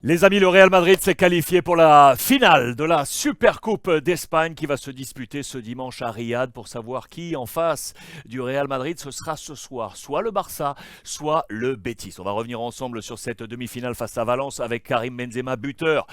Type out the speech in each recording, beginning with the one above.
Les amis, le Real Madrid s'est qualifié pour la finale de la Supercoupe d'Espagne qui va se disputer ce dimanche à Riyad. Pour savoir qui en face du Real Madrid, ce sera ce soir, soit le Barça, soit le Betis. On va revenir ensemble sur cette demi-finale face à Valence avec Karim Benzema, buteur.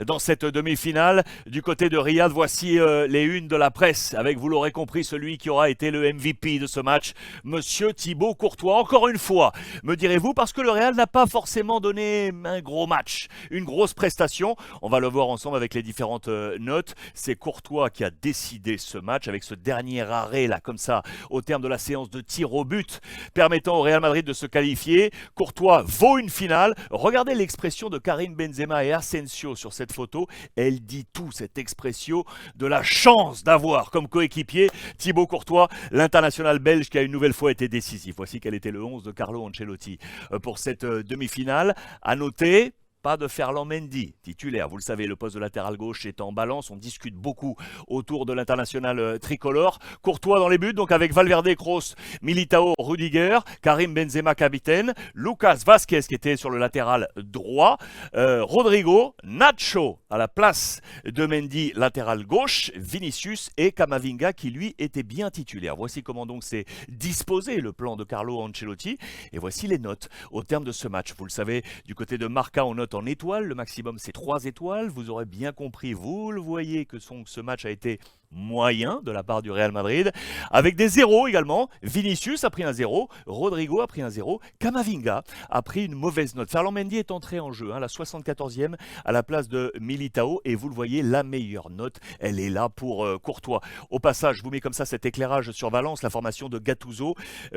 Dans cette demi-finale, du côté de Riyad, voici les unes de la presse, avec, vous l'aurez compris, celui qui aura été le MVP de ce match, Monsieur Thibaut Courtois. Encore une fois, me direz-vous, parce que le Real n'a pas forcément donné un gros match, une grosse prestation. On va le voir ensemble avec les différentes notes. C'est Courtois qui a décidé ce match avec ce dernier arrêt là, comme ça, au terme de la séance de tir au but, permettant au Real Madrid de se qualifier. Courtois vaut une finale. Regardez l'expression de Karim Benzema et Asensio sur cette photo. Elle dit tout, cette expression de la chance d'avoir comme coéquipier Thibaut Courtois, l'international belge qui a une nouvelle fois été décisif. Voici quel était le 11 de Carlo Ancelotti pour cette demi-finale. À noter, pas de Ferland Mendy, titulaire. Vous le savez, le poste de latéral gauche est en balance. On discute beaucoup autour de l'international tricolore. Courtois dans les buts, donc avec Valverde, Kroos, Militao, Rudiger, Karim Benzema capitaine, Lucas Vázquez qui était sur le latéral droit, Rodrigo, Nacho à la place de Mendy, latéral gauche, Vinicius et Camavinga qui lui était bien titulaire. Voici comment donc s'est disposé le plan de Carlo Ancelotti et voici les notes au terme de ce match. Vous le savez, du côté de Marca, on note en étoiles, le maximum c'est 3 étoiles, vous aurez bien compris, vous le voyez que ce match a été moyen de la part du Real Madrid, avec des zéros également. Vinicius a pris un 0, Rodrigo a pris un 0, Camavinga a pris une mauvaise note. Ferland Mendy est entré en jeu, la 74e à la place de Militao, et vous le voyez, la meilleure note, elle est là pour Courtois. Au passage, je vous mets comme ça cet éclairage sur Valence, la formation de Gattuso.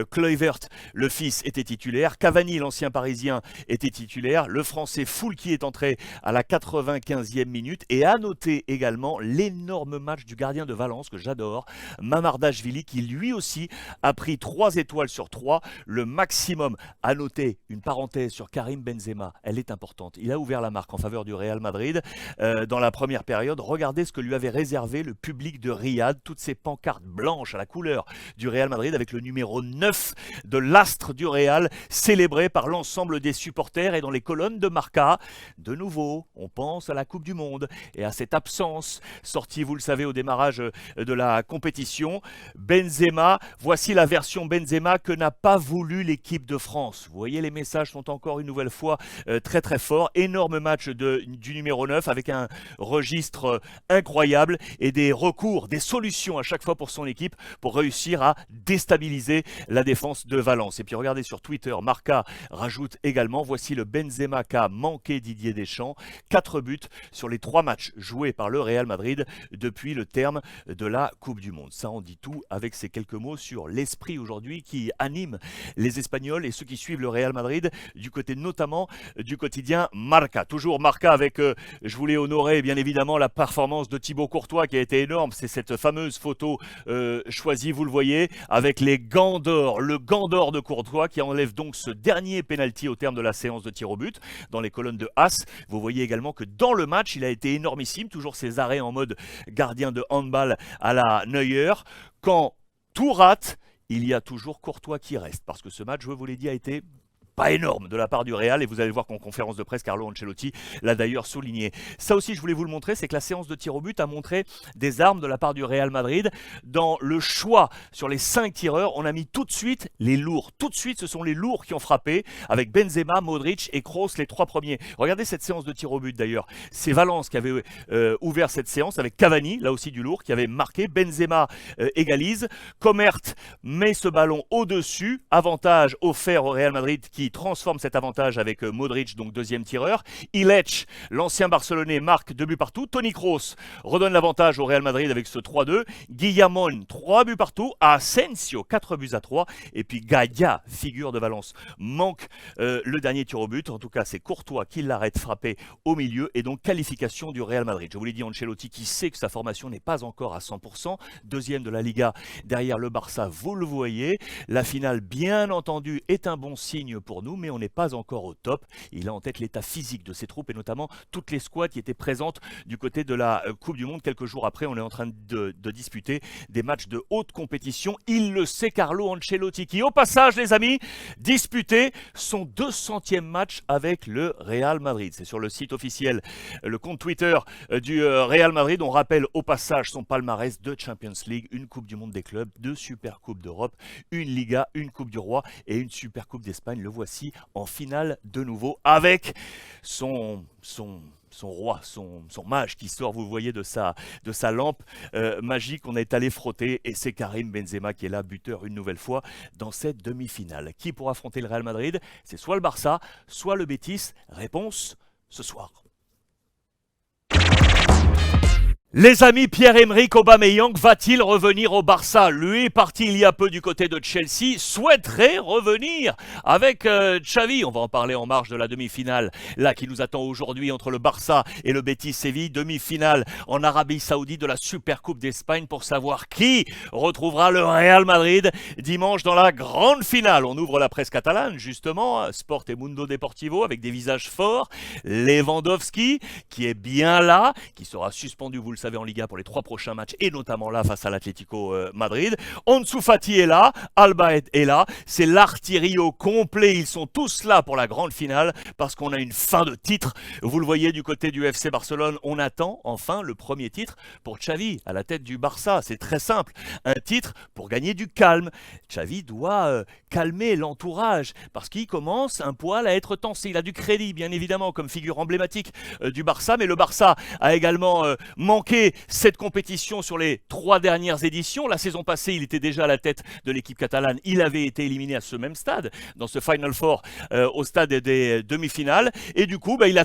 Kluivert, le fils, était titulaire, Cavani, l'ancien parisien, était titulaire, le français Foulquier est entré à la 95e minute, et à noter également l'énorme match du gardien de Valence que j'adore, Mamardashvili, qui lui aussi a pris 3 étoiles sur 3, le maximum. À noter une parenthèse sur Karim Benzema, elle est importante. Il a ouvert la marque en faveur du Real Madrid dans la première période. Regardez ce que lui avait réservé le public de Riyad, toutes ces pancartes blanches à la couleur du Real Madrid avec le numéro 9 de l'astre du Real, célébré par l'ensemble des supporters, et dans les colonnes de Marca, de nouveau, on pense à la Coupe du Monde et à cette absence sortie, vous le savez, au démarrage de la compétition. Benzema, voici la version Benzema que n'a pas voulu l'équipe de France. Vous voyez, les messages sont encore une nouvelle fois très très forts. Énorme match du numéro 9 avec un registre incroyable et des recours, des solutions à chaque fois pour son équipe pour réussir à déstabiliser la défense de Valence. Et puis regardez sur Twitter, Marca rajoute également, voici le Benzema qu'a manqué Didier Deschamps, 4 buts sur les 3 matchs joués par le Real Madrid depuis le terme de la Coupe du Monde. Ça en dit tout avec ces quelques mots sur l'esprit aujourd'hui qui anime les Espagnols et ceux qui suivent le Real Madrid du côté notamment du quotidien Marca. Toujours Marca avec, je voulais honorer bien évidemment la performance de Thibaut Courtois qui a été énorme. C'est cette fameuse photo choisie, vous le voyez, avec les gants d'or, le gant d'or de Courtois qui enlève donc ce dernier penalty au terme de la séance de tir au but dans les colonnes de As. Vous voyez également que dans le match, il a été énormissime, toujours ses arrêts en mode gardien de handball à la Neuer. Quand tout rate, il y a toujours Courtois qui reste, parce que ce match, je vous l'ai dit, a été pas énorme de la part du Real, et vous allez voir qu'en conférence de presse, Carlo Ancelotti l'a d'ailleurs souligné. Ça aussi, je voulais vous le montrer, c'est que la séance de tir au but a montré des armes de la part du Real Madrid. Dans le choix sur les 5 tireurs, on a mis tout de suite les lourds. Tout de suite, ce sont les lourds qui ont frappé, avec Benzema, Modric et Kroos, les 3 premiers. Regardez cette séance de tir au but d'ailleurs. C'est Valence qui avait ouvert cette séance avec Cavani, là aussi du lourd, qui avait marqué. Benzema égalise. Comert met ce ballon au-dessus. Avantage offert au Real Madrid qui transforme cet avantage avec Modric, donc deuxième tireur. Illich, l'ancien Barcelonais, marque 2 buts partout. Toni Kroos redonne l'avantage au Real Madrid avec ce 3-2. Guillamon, 3 buts partout. Asensio, 4 buts à 3. Et puis Gaïa, figure de Valence, manque le dernier tir au but. En tout cas, c'est Courtois qui l'arrête frappé au milieu. Et donc, qualification du Real Madrid. Je vous l'ai dit, Ancelotti qui sait que sa formation n'est pas encore à 100%. Deuxième de la Liga derrière le Barça, vous le voyez. La finale, bien entendu, est un bon signe pour pour nous, mais on n'est pas encore au top. Il a en tête l'état physique de ses troupes et notamment toutes les squads qui étaient présentes du côté de la Coupe du Monde. Quelques jours après, on est en train de disputer des matchs de haute compétition. Il le sait, Carlo Ancelotti, qui au passage, les amis, disputait son 200e match avec le Real Madrid. C'est sur le site officiel, le compte Twitter du Real Madrid. On rappelle au passage son palmarès de Champions League, une Coupe du Monde des clubs, deux Super Coupes d'Europe, une Liga, une Coupe du Roi et une Super Coupe d'Espagne. Le voici en finale de nouveau avec son roi, son mage qui sort, vous le voyez, de sa lampe magique. On est allé frotter et c'est Karim Benzema qui est là, buteur une nouvelle fois dans cette demi-finale. Qui pourra affronter le Real Madrid? C'est soit le Barça, soit le Betis. Réponse ce soir. Les amis, Pierre-Emerick Aubameyang va-t-il revenir au Barça? Lui, parti il y a peu du côté de Chelsea, souhaiterait revenir avec Xavi. On va en parler en marge de la demi-finale, là qui nous attend aujourd'hui entre le Barça et le Betis Séville. Demi-finale en Arabie Saoudite de la Super Coupe d'Espagne pour savoir qui retrouvera le Real Madrid dimanche dans la grande finale. On ouvre la presse catalane, justement, Sport et Mundo Deportivo, avec des visages forts. Lewandowski, qui est bien là, qui sera suspendu, vous le savez, en Liga pour les 3 prochains matchs et notamment là face à l'Atlético Madrid. Ansu Fati est là, Alba est là, c'est l'artillerie au complet, ils sont tous là pour la grande finale parce qu'on a une fin de titre. Vous le voyez du côté du FC Barcelone, on attend enfin le premier titre pour Xavi à la tête du Barça. C'est très simple, un titre pour gagner du calme. Xavi doit calmer l'entourage parce qu'il commence un poil à être tensé. Il a du crédit bien évidemment comme figure emblématique du Barça, mais le Barça a également manqué cette compétition sur les 3 dernières éditions. La saison passée, il était déjà à la tête de l'équipe catalane. Il avait été éliminé à ce même stade, dans ce Final Four, au stade des demi-finales. Et du coup, il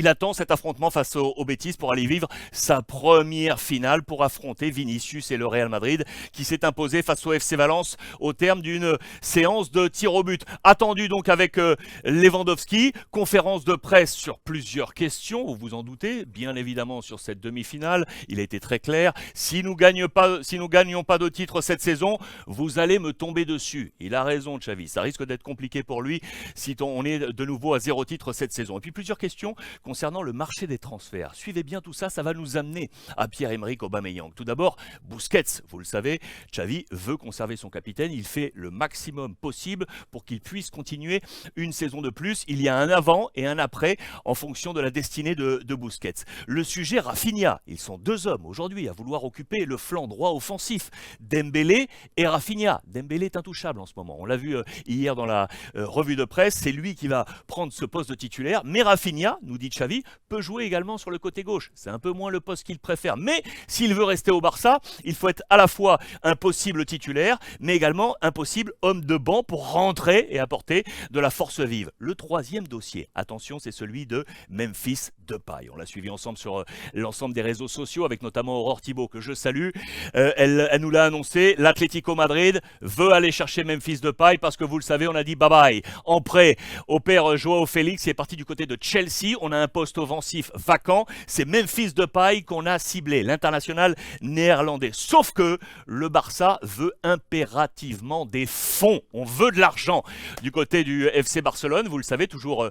attend cet affrontement face au Betis pour aller vivre sa première finale pour affronter Vinicius et le Real Madrid, qui s'est imposé face au FC Valence au terme d'une séance de tir au but. Attendu donc avec Lewandowski, conférence de presse sur plusieurs questions, vous vous en doutez, bien évidemment sur cette demi-finale. Il a été très clair, si nous gagnons pas de titre cette saison, vous allez me tomber dessus. Il a raison, Xavi, ça risque d'être compliqué pour lui si on est de nouveau à 0 titre cette saison. Et puis plusieurs questions concernant le marché des transferts. Suivez bien tout ça, ça va nous amener à Pierre-Emerick Aubameyang. Tout d'abord, Busquets, vous le savez, Xavi veut conserver son capitaine, il fait le maximum possible pour qu'il puisse continuer une saison de plus. Il y a un avant et un après en fonction de la destinée de Busquets. Le sujet Rafinha, ils sont 2 hommes aujourd'hui à vouloir occuper le flanc droit offensif, Dembélé et Rafinha. Dembélé est intouchable en ce moment, on l'a vu hier dans la revue de presse, c'est lui qui va prendre ce poste de titulaire, mais Rafinha, nous dit Xavi, peut jouer également sur le côté gauche. C'est un peu moins le poste qu'il préfère, mais s'il veut rester au Barça, il faut être à la fois un possible titulaire, mais également un possible homme de banc pour rentrer et apporter de la force vive. Le 3e dossier, attention, c'est celui de Memphis Depay. On l'a suivi ensemble sur l'ensemble des réseaux sociaux avec notamment Aurore Thibault que je salue. Elle nous l'a annoncé, l'Atlético Madrid veut aller chercher Memphis Depay parce que vous le savez, on a dit bye bye en prêt au père Joao Félix qui est parti du côté de Chelsea. On a un poste offensif vacant, c'est Memphis Depay qu'on a ciblé, l'international néerlandais. Sauf que le Barça veut impérativement des fonds, on veut de l'argent du côté du FC Barcelone, vous le savez, toujours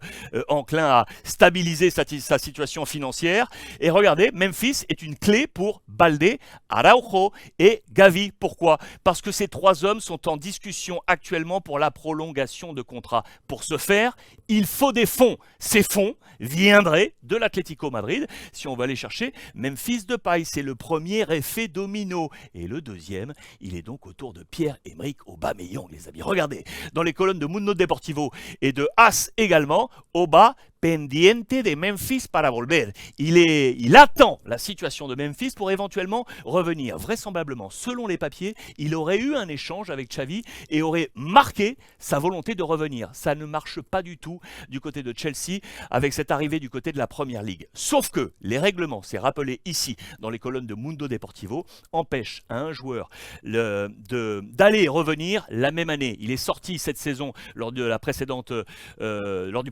enclin à stabiliser sa situation financière. Et regardez, Memphis est une clé pour Baldé, Araujo et Gavi. Pourquoi? Parce que ces 3 hommes sont en discussion actuellement pour la prolongation de contrat. Pour ce faire, il faut des fonds. Ces fonds viendraient de l'Atlético Madrid. Si on va aller chercher Memphis Depay, c'est le premier effet domino. Et le deuxième, il est donc autour de Pierre-Emerick Aubameyang, les amis. Regardez, dans les colonnes de Mundo Deportivo et de AS également, Oba pendiente de Memphis para volver. Il attend la situation de Memphis pour éventuellement revenir. Vraisemblablement, selon les papiers, il aurait eu un échange avec Xavi et aurait marqué sa volonté de revenir. Ça ne marche pas du tout du côté de Chelsea avec cette arrivée du côté de la Première Ligue. Sauf que les règlements, c'est rappelé ici dans les colonnes de Mundo Deportivo, empêchent à un joueur d'aller et revenir la même année. Il est sorti cette saison lors du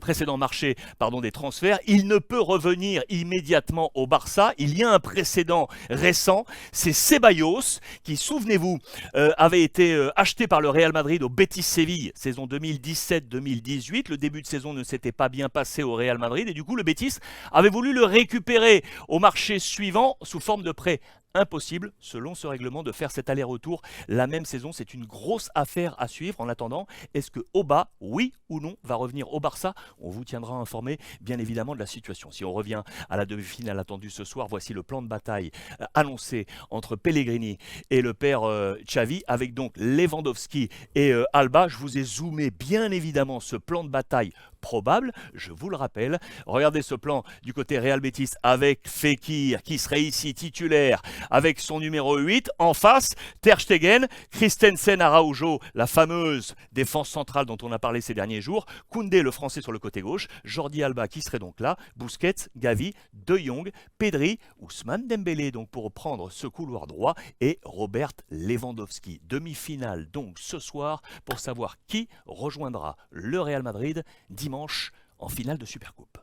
précédent marché des transferts. Il ne peut revenir immédiatement au Barça. Il y a un précédent récent, c'est Ceballos, qui, souvenez-vous, avait été acheté par le Real Madrid au Betis Séville, saison 2017-2018. Le début de saison ne s'était pas bien passé au Real Madrid et du coup le Betis avait voulu le récupérer au marché suivant sous forme de prêt. Impossible, selon ce règlement, de faire cet aller-retour la même saison. C'est une grosse affaire à suivre. En attendant, est-ce que Oba, oui ou non, va revenir au Barça? On vous tiendra informé, bien évidemment, de la situation. Si on revient à la demi-finale attendue ce soir, voici le plan de bataille annoncé entre Pellegrini et le père Xavi, avec donc Lewandowski et Alba. Je vous ai zoomé, bien évidemment, ce plan de bataille probable, je vous le rappelle. Regardez ce plan du côté Real Betis avec Fekir qui serait ici titulaire avec son numéro 8. En face, Ter Stegen, Christensen, Araujo, la fameuse défense centrale dont on a parlé ces derniers jours, Koundé, le français sur le côté gauche, Jordi Alba qui serait donc là, Busquets, Gavi, De Jong, Pedri, Ousmane Dembélé donc pour prendre ce couloir droit et Robert Lewandowski. Demi-finale donc ce soir pour savoir qui rejoindra le Real Madrid dimanche en finale de Supercoupe.